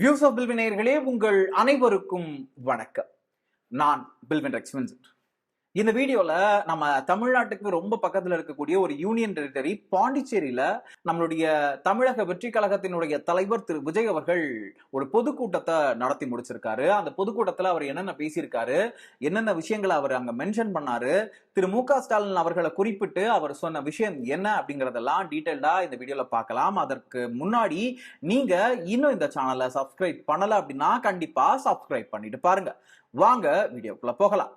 Views of பில்வின் நேயர்களே, உங்கள் அனைவருக்கும் வணக்கம். நான் பில்வின் ரெக்ஸ்மென்ட். இந்த வீடியோல நம்ம தமிழ்நாட்டுக்கு ரொம்ப பக்கத்துல இருக்கக்கூடிய ஒரு யூனியன் டெரிட்டரி பாண்டிச்சேரியில நம்மளுடைய தமிழக வெற்றி கழகத்தினுடைய தலைவர் திரு விஜய் அவர்கள் ஒரு பொதுக்கூட்டத்தை நடத்தி முடிச்சிருக்காரு. அந்த பொதுக்கூட்டத்துல அவர் என்னென்ன பேசியிருக்காரு, என்னென்ன விஷயங்களை அவர் அங்க மென்ஷன் பண்ணாரு, திரு மு.க. ஸ்டாலின் அவர்களை குறிப்பிட்டு அவர் சொன்ன விஷயம் என்ன அப்படிங்கறதெல்லாம் டீடைல்டா இந்த வீடியோல பார்க்கலாம். அதற்கு முன்னாடி நீங்க இன்னும் இந்த சேனலை சப்ஸ்கிரைப் பண்ணல அப்படின்னா கண்டிப்பா சப்ஸ்கிரைப் பண்ணிட்டு பாருங்க. வாங்க வீடியோக்குள்ள போகலாம்.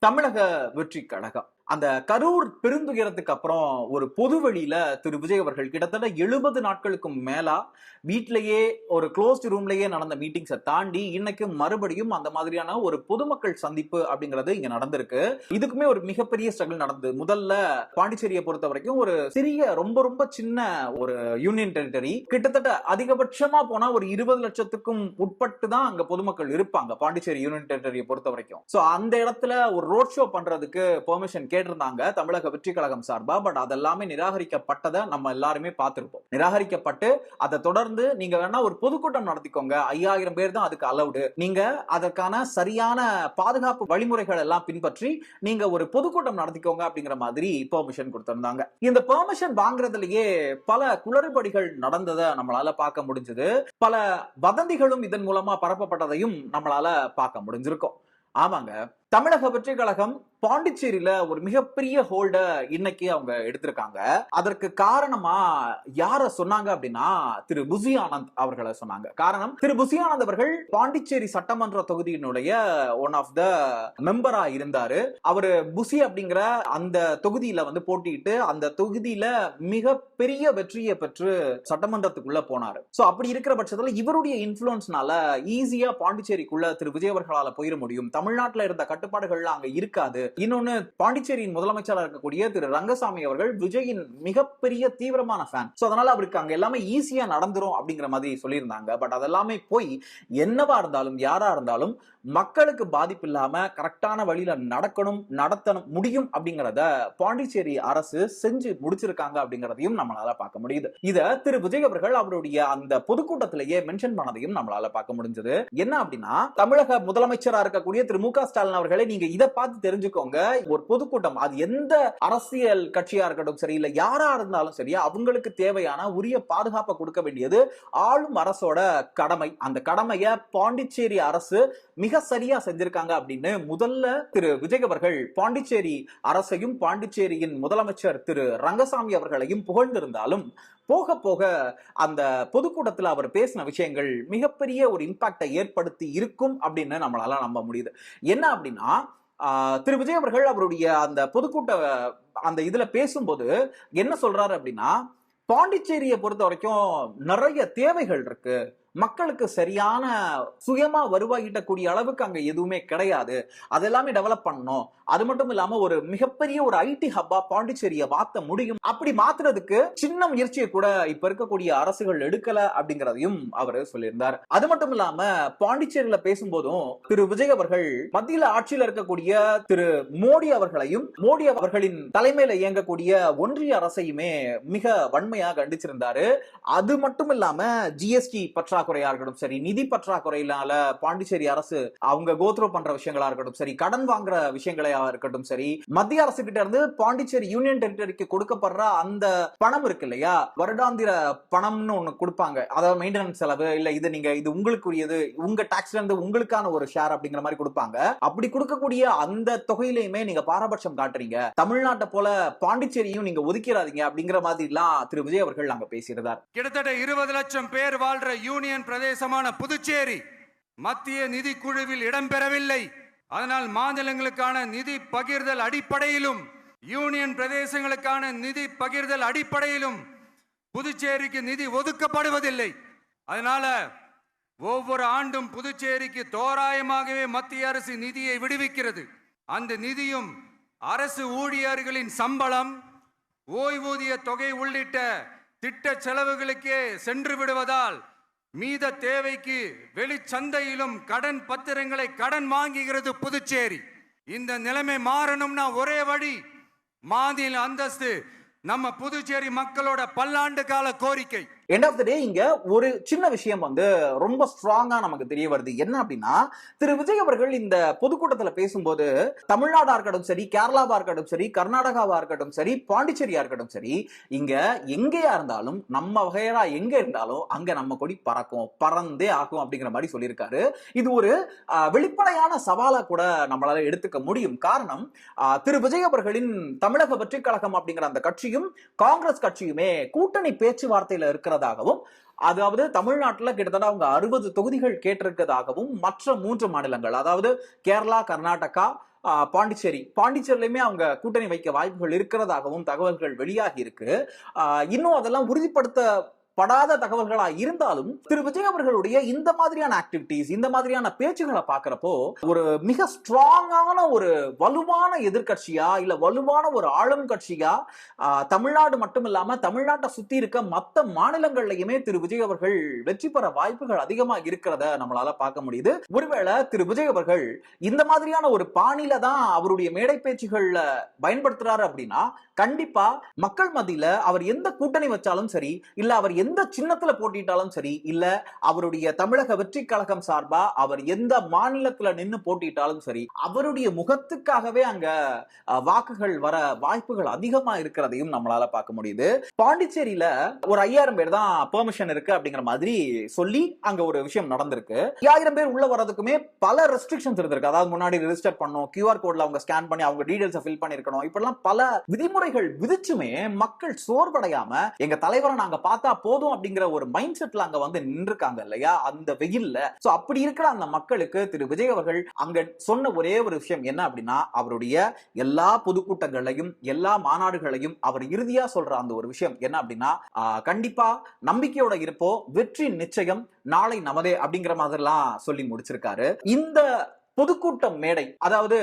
தமிழக வெற்றி கழகம் அந்த கரூர் பெருந்துயரத்துக்கு அப்புறம் ஒரு பொது வெளியில திரு விஜய் அவர்கள் கிட்டத்தட்ட 70 நாட்களுக்கும் மேலா வீட்டிலேயே ஒரு க்ளோஸ்ட் ரூம்லயே நடந்த மீட்டிங்ஸை தாண்டி இன்னைக்கு மறுபடியும் அந்த மாதிரியான ஒரு பொதுமக்கள் சந்திப்பு அப்படிங்கிறது இங்க நடந்திருக்கு. இதுக்குமே ஒரு மிகப்பெரிய ஸ்ட்ரகிள் நடந்தது. முதல்ல பாண்டிச்சேரியை பொறுத்த வரைக்கும் ஒரு சிறிய ரொம்ப ரொம்ப சின்ன ஒரு யூனியன் டெரிட்டரி, கிட்டத்தட்ட அதிகபட்சமா போனா ஒரு 20 லட்சத்துக்கும் உட்பட்டு தான் அங்க பொதுமக்கள் இருப்பாங்க பாண்டிச்சேரி யூனியன் டெரிட்டரியை பொறுத்த வரைக்கும். சோ அந்த இடத்துல ஒரு ரோட் ஷோ பண்றதுக்கு பெர்மிஷன் கேட்டிருந்தாங்க தமிழக வெற்றி கழகம் சார்பா. பட் அதெல்லாமே நிராகரிக்கப்பட்டதை நம்ம எல்லாருமே பார்த்திருப்போம். நிராகரிக்கப்பட்டு அதை தொடர்ந்து நீங்க வேணா ஒரு பொதுக்கூட்டம் நடத்திக்கோங்க, 5000 பேர் தான் அதுக்கு அலவுடு, நீங்க அதற்கான சரியான பாதுகாப்பு வழிமுறைகள் எல்லாம் பின்பற்றி நீங்க ஒரு பொதுக்கூட்டம் நடத்திக்கோங்க அப்படிங்கிற மாதிரி பெர்மிஷன் கொடுத்திருந்தாங்க. இந்த பெர்மிஷன் வாங்குறதுலயே பல குளறுபடிகள் நடந்ததை நம்மளால பார்க்க முடிஞ்சது. பல வதந்திகளும் இதன் மூலமா பரப்பப்பட்டதையும் நம்மளால பார்க்க முடிஞ்சிருக்கும். ஆமாங்க, தமிழக வெற்றி கழகம் பாண்டிச்சேரியில ஒரு மிகப்பெரிய ஹோல்ட இன்னைக்கு அவங்க எடுத்திருக்காங்க. அதற்கு காரணமா யார சொன்னாங்க அப்படின்னா திரு புசி ஆனந்த் அவர்களை சொன்னாங்க. காரணம், திரு புசி ஆனந்த் அவர்கள் பாண்டிச்சேரி சட்டமன்ற தொகுதியினுடைய ஒன் ஆஃப் த மெம்பரா இருந்தாரு. அவரு புசி அப்படிங்கிற அந்த தொகுதியில போட்டியிட்டு அந்த தொகுதியில மிகப்பெரிய வெற்றியை பெற்று சட்டமன்றத்துக்குள்ள போனாரு. சோ அப்படி இருக்கிற பட்சத்துல இவருடைய இன்ஃபுளுன்ஸ்னால ஈஸியா பாண்டிச்சேரிக்குள்ள திரு விஜய் அவர்களால போயிட முடியும். தமிழ்நாட்டுல இருந்த கட்டுப்பாடுகள் அங்க இருக்காது. இன்னொன்னு, பாண்டிச்சேரியின் முதலமைச்சராக இருக்கக்கூடிய திரு ரங்கசாமி அவர்கள் விஜயின் மிகப்பெரிய தீவிரமான ஃபேன். சோ அதனால அவருக்கு அங்க எல்லாமே ஈஸியா நடந்துரும் அப்படிங்கிற மாதிரி சொல்லியிருந்தாங்க. பட் அதெல்லாமே போய் என்னவா இருந்தாலும் யாரா இருந்தாலும் மக்களுக்கு பாதிப்பு இல்லாம கரெக்டான வழியில நடக்கணும், நடத்தணும் முடியும் அப்படிங்கறத பாண்டிச்சேரி அரசு செஞ்சு முடிச்சிருக்காங்க அப்படிங்கறதையும் நம்மளால பார்க்க முடியுது. இத திரு விஜய் அவர்கள் அவருடைய அந்த பொதுக்கூட்டத்திலேயே மென்ஷன் பண்ணதையும் நம்மளால பார்க்க முடிஞ்சது. என்ன அப்படின்னா, தமிழக முதலமைச்சரா இருக்கக்கூடிய திரு மு.க. ஸ்டாலின் அவர்களை நீங்க இதை பார்த்து தெரிஞ்சுக்கோங்க, ஒரு பொதுக்கூட்டம் அது எந்த அரசியல் கட்சியா இருக்கட்டும் சரி, இல்ல யாரா இருந்தாலும் சரி, அவங்களுக்கு தேவையான உரிய பாதுகாப்பை கொடுக்க வேண்டியது ஆளும் அரசோட கடமை. அந்த கடமையை பாண்டிச்சேரி அரசு மிக சரியா செஞ்சிருக்காங்க அப்படின்னு முதல்ல திரு விஜய் அவர்கள் பாண்டிச்சேரி அரசையும் பாண்டிச்சேரியின் முதலமைச்சர் திரு ரங்கசாமி அவர்களையும் புகழ்ந்திருந்தாலும் போக போக அந்த பொதுக்கூட்டத்தில் அவர் பேசின விஷயங்கள் மிகப்பெரிய ஒரு இம்பாக்டை ஏற்படுத்தி இருக்கும் அப்படின்னு நம்மளால நம்ப முடியுது. என்ன அப்படின்னா, திரு விஜய் அவர்கள் அவருடைய அந்த பொதுக்கூட்ட அந்த இதுல பேசும்போது என்ன சொல்றாரு அப்படின்னா, பாண்டிச்சேரியை பொறுத்த வரைக்கும் நிறைய தேவைகள் இருக்கு, மக்களுக்கு சரியான சுயமா வருவாய் ஈட்டக்கூடிய அளவுக்கு அங்க எதுவுமே கிடையாது, அதெல்லாமே டெவலப் பண்ணணும். அது மட்டும் இல்லாம ஒரு மிகப்பெரிய ஒரு ஐடி ஹப்பா பாண்டிச்சேரியை மாத்த முடியும். அப்படி மாத்துறதுக்கு சின்ன முயற்சியை கூட இப்ப இருக்கக்கூடிய அரசுகள் எடுக்கல அப்படிங்கறதையும் அவர் சொல்லியிருந்தார். அது மட்டும் இல்லாம பாண்டிச்சேரியில பேசும்போதும் திரு விஜய் அவர்கள் மத்தியில ஆட்சியில் இருக்கக்கூடிய திரு மோடி அவர்களையும் மோடி அவர்களின் தலைமையில இயங்கக்கூடிய ஒன்றிய அரசையுமே மிக வன்மையாக கண்டிச்சிருந்தாரு. அது மட்டும் இல்லாம ஜிஎஸ்டி பற்றாக்குறையா இருக்கட்டும் சரி, நிதி பற்றாக்குறையினால பாண்டிச்சேரி அரசு அவங்க கோத்ரோ பண்ற விஷயங்களா இருக்கட்டும் சரி, கடன் வாங்குற விஷயங்களை இருக்கட்டும் சரி, மத்திய அரசு கிட்ட இருந்து பாண்டிச்சேரி யூனியன் டெரிட்டரிக்கு கொடுக்கப்படுற அந்த பணம் இருக்கு இல்லையா, வருடாந்திர பணம்னு ஒண்ணு கொடுப்பாங்க, அதாவது மெயின்டெனன்ஸ் செலவு, இல்ல இது நீங்க இது உங்களுக்குரியது, உங்க டாக்ஸ்ல இருந்து உங்களுக்கான ஒரு ஷேர் அப்படிங்கிற மாதிரி கொடுப்பாங்க. அப்படி கொடுக்கக்கூடிய அந்த தொகையிலையுமே நீங்க பாரபட்சம் காட்டுறீங்க, தமிழ்நாட்டை போல பாண்டிச்சேரியும் நீங்க ஒதுக்கிறாதீங்க அப்படிங்கிற மாதிரி எல்லாம் திரு விஜய் அவர்கள் அங்க பேசியிருந்தார். கிட்டத்தட்ட 20 லட்சம் பேர் வாழ்ற யூனியன் பிரதேசமான புதுச்சேரி மத்திய நிதி குழுவில் இடம்பெறவில்லை. அதனால் மாநிலங்களுக்கான நிதி பகிர்தல் அடிப்படையிலும் யூனியன் பிரதேசங்களுக்கான நிதி பகிர்தல் அடிப்படையிலும் புதுச்சேரிக்கு நிதி ஒதுக்கப்படுவதில்லை. அதனால ஒவ்வொரு ஆண்டும் புதுச்சேரிக்கு தோராயமாகவே மத்திய அரசு நிதியை விடுவிக்கிறது. அந்த நிதியும் அரசு ஊழியர்களின் சம்பளம், ஓய்வூதிய தொகை உள்ளிட்ட திட்ட செலவுகளுக்கே சென்று விடுவதால் மீத தேவைக்கு வெளிச்சந்தையிலும் கடன் பத்திரங்களை கடன் வாங்குகிறது புதுச்சேரி. இந்த நிலைமை மாறணும்னா ஒரே வழி, மாநில அந்தஸ்து நம்ம புதுச்சேரி மக்களோட பல்லாண்டு கால கோரிக்கை. எண்ட் ஆஃப் த டே இங்க ஒரு சின்ன விஷயம் வந்து ரொம்ப ஸ்ட்ராங்கா நமக்கு தெரிய வருது. என்ன அப்படின்னா, திரு விஜய் அவர்கள் இந்த பொதுக்கூட்டத்துல பேசும்போது தமிழ்நாடா இருக்கட்டும் சரி, கேரளாவா இருக்கட்டும் சரி, கர்நாடகாவா இருக்கட்டும் சரி, பாண்டிச்சேரியா இருக்கட்டும் சரி, இங்க எங்கேயா இருந்தாலும் நம்ம வகையரா எங்க இருந்தாலும் அங்க நம்ம கொடி பறக்கும், பறந்தே ஆகும் அப்படிங்கிற மாதிரி சொல்லியிருக்காரு. இது ஒரு வெளிப்படையான சவாலா கூட நம்மளால எடுத்துக்க முடியும். காரணம், திரு விஜய் அவர்களின் தமிழக வெற்றி கழகம் அப்படிங்கிற அந்த கட்சியும் காங்கிரஸ் கட்சியுமே கூட்டணி பேச்சுவார்த்தையில இருக்கிற அதாவது தமிழ்நாட்டில் கிட்டத்தட்ட அவங்க 60 தொகுதிகள் கேட்டிருக்கிறதாகவும் மற்ற 3 மாநிலங்கள் அதாவது கேரளா, கர்நாடகா, பாண்டிச்சேரியிலுமே அவங்க கூட்டணி வைக்க வாய்ப்புகள் இருக்கிறதாகவும் தகவல்கள் வெளியாகி இருக்கு. இன்னும் அதெல்லாம் உறுதிப்படுத்த படாத தகவல்களா இருந்தாலும் திரு விஜய் அவர்களுடைய இந்த மாதிரியான ஆக்டிவிட்டிஸ், இந்த மாதிரியான பேச்சுகளை பார்க்கிறப்போ ஒரு மிக ஸ்ட்ராங்கான ஒரு வலுவான எதிர்கட்சியா இல்ல வலுவான ஒரு ஆளும் கட்சியா தமிழ்நாடு மட்டும் இல்லாம தமிழ்நாட்டை சுத்தி இருக்க மற்ற மாநிலங்கள்லயுமே திரு விஜய் அவர்கள் வெற்றி பெற வாய்ப்புகள் அதிகமா இருக்கிறத நம்மளால பார்க்க முடியுது. ஒருவேளை திரு விஜய் அவர்கள் இந்த மாதிரியான ஒரு பாணியில தான் அவருடைய மேடை பேச்சுகள்ல பயன்படுத்துறாரு அப்படின்னா கண்டிப்பா மக்கள் மத்தியில அவர் எந்த கூட்டணி வச்சாலும் சரி, இல்ல அவர் எந்த சின்னத்துல போட்டிட்டாலும் சரி, இல்ல அவருடைய தமிழக வெற்றி கழகம் சார்பா அவர் எந்த மாநிலத்துல நின்னு போட்டிட்டாலும் சரி, அவருடைய முகத்துக்காகவே அங்க வாக்குகள் வர வாய்ப்புகள் அதிகமா இருக்கிறதையும் நம்மளால பார்க்க முடியுது. பாண்டிச்சேரியில ஒரு 5000 பேர் தான் பெர்மிஷன் இருக்கு அப்படிங்கிற மாதிரி சொல்லி அங்க ஒரு விஷயம் நடந்திருக்கு. 5000 பேர் உள்ள வரதுக்குமே பல ரெஸ்ட்ரிக்ஷன்ஸ் இருந்திருக்கு. அதாவது முன்னாடி ரெஜிஸ்டர் பண்ணணும், கியூஆர் கோட்ல அவங்க ஸ்கேன் பண்ணி அவங்க டீடைல்ஸ் ஃபில் பண்ணிருக்கணும். இப்பெல்லாம் பல விதிமுறைகள் விதிச்சுமே மக்கள் சோர்வடையாம எங்க தலைவரை நாங்க பார்த்தா போதும் அப்படிங்கிற ஒரு மைண்ட் செட்ல அங்க வந்து நின்றுக்காங்க இல்லையா அந்த வெயில்ல. சோ அப்படி இருக்கிற அந்த மக்களுக்கு திரு விஜய் அவர்கள் அங்க சொன்ன ஒரே ஒரு விஷயம் என்ன அப்படின்னா, அவருடைய எல்லா பொதுக்கூட்டங்களையும் எல்லா மாநாடுகளையும் அவர் இறுதியா சொல்ற அந்த ஒரு விஷயம் என்ன அப்படின்னா, கண்டிப்பா நம்பிக்கையோட இருப்போம், வெற்றி நிச்சயம், நாளை நமதே அப்படிங்கிற மாதிரிலாம் சொல்லி முடிச்சிருக்காரு. இந்த பொதுக்கூட்டம் மேடை, அதாவது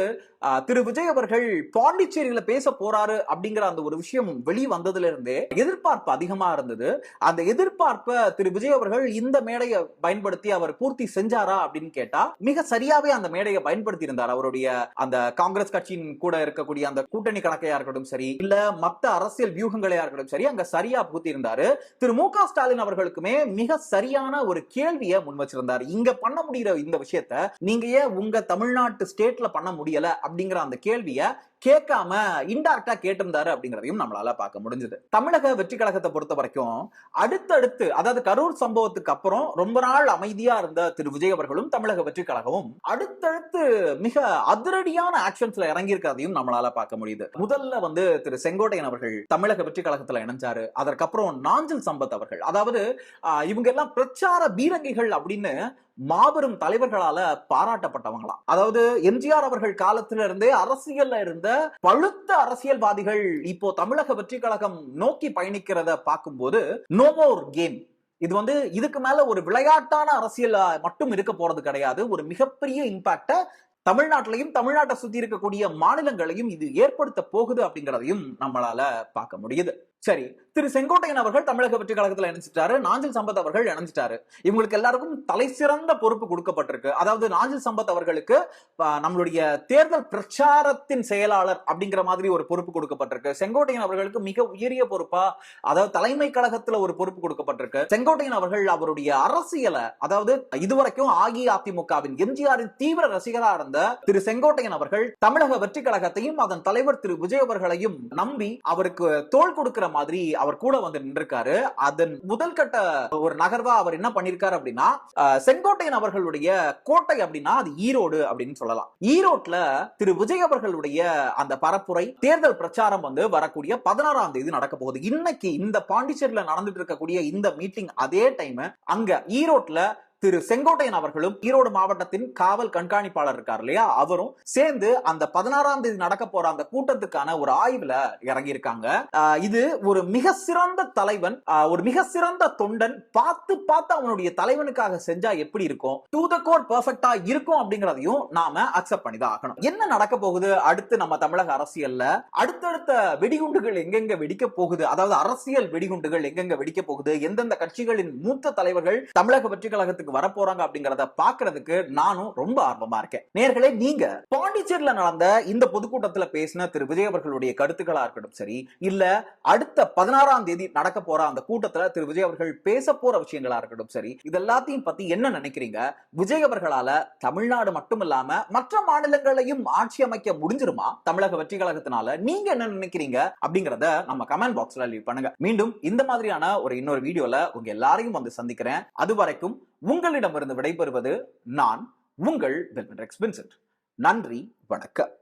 திரு விஜய் அவர்கள் பாண்டிச்சேரியில பேச போறாரு அப்படிங்கிற அந்த ஒரு விஷயம் வெளி வந்ததுல இருந்தே எதிர்பார்ப்பு அதிகமா இருந்தது. அந்த எதிர்பார்ப்பை திரு விஜய் அவர்கள் இந்த மேடையை பயன்படுத்தி அவர் பூர்த்தி செஞ்சாரா அப்படின்னு கேட்டா மிக சரியாவே அந்த மேடையை பயன்படுத்தி இருந்தார். அவருடைய அந்த காங்கிரஸ் கட்சியின் கூட இருக்கக்கூடிய அந்த கூட்டணி கணக்கையா இருக்கட்டும் சரி, இல்ல மத்த அரசியல் வியூகங்களையா இருக்கட்டும் சரி, அங்க சரியா பூர்த்தி இருந்தாரு. திரு மு.க. ஸ்டாலின் அவர்களுக்குமே மிக சரியான ஒரு கேள்வியை முன் வச்சிருந்தார். இங்க பண்ண முடிகிற இந்த விஷயத்த நீங்க ஏன் உங்க தமிழ்நாட்டு ஸ்டேட்ல பண்ண முடியல அப்படிங்கிற அந்த கேள்வியை கேட்காம இன்டைரக்டா கேட்டிருந்தாரு அப்படிங்கறதையும் நம்மளால பார்க்க முடிஞ்சது. தமிழக வெற்றி கழகத்தை பொறுத்த வரைக்கும் அடுத்தடுத்து, அதாவது கரூர் சம்பவத்துக்கு அப்புறம் ரொம்ப நாள் அமைதியா இருந்த திரு விஜய் அவர்களும் தமிழக வெற்றி கழகமும் அடுத்தடுத்து மிக அதிரடியான ஆக்ஷன்ஸ்ல இறங்கி இருக்கிறதையும் நம்மளால பார்க்க முடியுது. முதல்ல வந்து திரு செங்கோட்டையன் அவர்கள் தமிழக வெற்றி கழகத்துல இணைஞ்சாரு. அதற்கப்புறம் நாஞ்சில் சம்பத் அவர்கள், அதாவது இவங்க எல்லாம் பிரச்சார பீரங்கிகள் அப்படின்னு மாபெரும் தலைவர்களால பாராட்டப்பட்டவங்களாம். அதாவது எம்ஜிஆர் அவர்கள் காலத்துல இருந்தே அரசியல்ல இருந்த பழுத்த அரசியல்வாதிகள் இப்போ தமிழக வெற்றி கழகம் நோக்கி பயணிக்கிறத பார்க்கும்போது நோ மோர் கேம், இது வந்து இதுக்கு மேல ஒரு விளையாட்டான அரசியல் மட்டும் இருக்க போறது கிடையாது, ஒரு மிகப்பெரிய இம்பாக்ட தமிழ்நாட்டிலையும் தமிழ்நாட்டை சுத்தி இருக்கக்கூடிய மாநிலங்களையும் இது ஏற்படுத்த போகுது அப்படிங்கறதையும் நம்மளால பார்க்க முடியுது. சரி, திரு செங்கோட்டையன் அவர்கள் தமிழக வெற்றி கழகத்துல இணைஞ்சிட்டாரு, நாஞ்சில் சம்பத் அவர்கள் இணைஞ்சிட்டாரு. இவங்களுக்கு எல்லாருக்கும் தலை சிறந்த பொறுப்பு கொடுக்கப்பட்டிருக்கு. அதாவது நாஞ்சில் சம்பத் அவர்களுக்கு நம்மளுடைய தேர்தல் பிரச்சாரத்தின் செயலாளர் அப்படிங்கிற மாதிரி ஒரு பொறுப்பு கொடுக்கப்பட்டிருக்கு. செங்கோட்டையன் அவர்களுக்கு மிக உயரிய பொறுப்பா, அதாவது தலைமை கழகத்துல ஒரு பொறுப்பு கொடுக்கப்பட்டிருக்கு. செங்கோட்டையன் அவர்கள் அவருடைய அரசியலை, அதாவது இதுவரைக்கும் அஇஅதிமுகவின் எம்ஜிஆரின் தீவிர ரசிகரா இருந்த திரு செங்கோட்டையன் அவர்கள் தமிழக வெற்றி கழகத்தையும் அதன் தலைவர் திரு விஜய் அவர்களையும் நம்பி அவருக்கு தோள் கொடுக்கிற மாதிரி அவர் கூட வந்து நின்றுக்காரு. அதன் முதல் கட்ட ஒரு நகர்வா அவர் என்ன பண்ணிருக்காரு அப்படின்னா, செங்கோட்டையன் அவர்களுடைய கோட்டை அப்படின்னா அது ஈரோடு அப்படின்னு சொல்லலாம். ஈரோட்ல திரு விஜய் அவர்களுடைய அந்த பரப்புரை தேர்தல் பிரச்சாரம் வந்து வரக்கூடிய 16ஆம் தேதி நடக்க போகுது. இன்னைக்கு இந்த பாண்டிச்சேரியில நடந்துட்டு இருக்கக்கூடிய இந்த மீட்டிங் அதே டைம் அங்க ஈரோட்ல திரு செங்கோட்டையன் அவர்களும் ஈரோடு மாவட்டத்தின் காவல் கண்காணிப்பாளர் இருக்கார் இல்லையா, அவரும் சேர்ந்து அந்த 16ஆம் தேதி நடக்க போற அந்த கூட்டத்துக்கான ஒரு ஆய்வுல இறங்கி இருக்காங்க. இது ஒரு மிக சிறந்த தலைவன், ஒரு மிக சிறந்த தொண்டன் பார்த்து அவனுடைய தலைவனுக்காக செஞ்சா எப்படி இருக்கும், டு த கோர் பெர்ஃபெக்ட்டா இருக்கும் அப்படிங்கறதையும் நாம அக்செப்ட் பண்ணி தான் ஆகணும். என்ன நடக்க போகுது அடுத்து நம்ம தமிழக அரசியல்ல, அடுத்தடுத்த வெடிகுண்டுகள் எங்கெங்க வெடிக்க போகுது, அதாவது அரசியல் வெடிகுண்டுகள் எங்கெங்க வெடிக்க போகுது, எந்தெந்த கட்சிகளின் மூத்த தலைவர்கள் தமிழக வெற்றி கழகத்துக்கு தமிழகத்துக்கு வரப்போறாங்க அப்படிங்கறத பாக்குறதுக்கு நானும் ரொம்ப ஆர்வமா இருக்கேன். நேயர்களே, நீங்க பாண்டிச்சேரியில நடந்த இந்த பொதுக்கூட்டத்துல பேசின திரு விஜய் அவர்களுடைய கருத்துக்களா இருக்கட்டும் சரி, இல்ல அடுத்த 16ஆம் தேதி நடக்க போற அந்த கூட்டத்துல திரு விஜய் அவர்கள் பேச போற விஷயங்களா இருக்கட்டும் சரி, இதெல்லாத்தையும் பத்தி என்ன நினைக்கிறீங்க? விஜய் அவர்களால தமிழ்நாடு மட்டும் இல்லாம மற்ற மாநிலங்களையும் ஆட்சி அமைக்க முடிஞ்சிருமா தமிழக வெற்றி கழகத்தினால? நீங்க என்ன நினைக்கிறீங்க அப்படிங்கறத நம்ம கமெண்ட் பாக்ஸ்ல லீவ் பண்ணுங்க. மீண்டும் இந்த மாதிரியான இன்னொரு வீடியோல உங்க எல்லாரையும் வந்து சந்திக்கிறேன். அது வரைக்கும் உங்களிடமிருந்து விடைபெறுவது நான் உங்கள் வெல்வன் ரெக்ஸ் வின்சென்ட். நன்றி, வணக்கம்.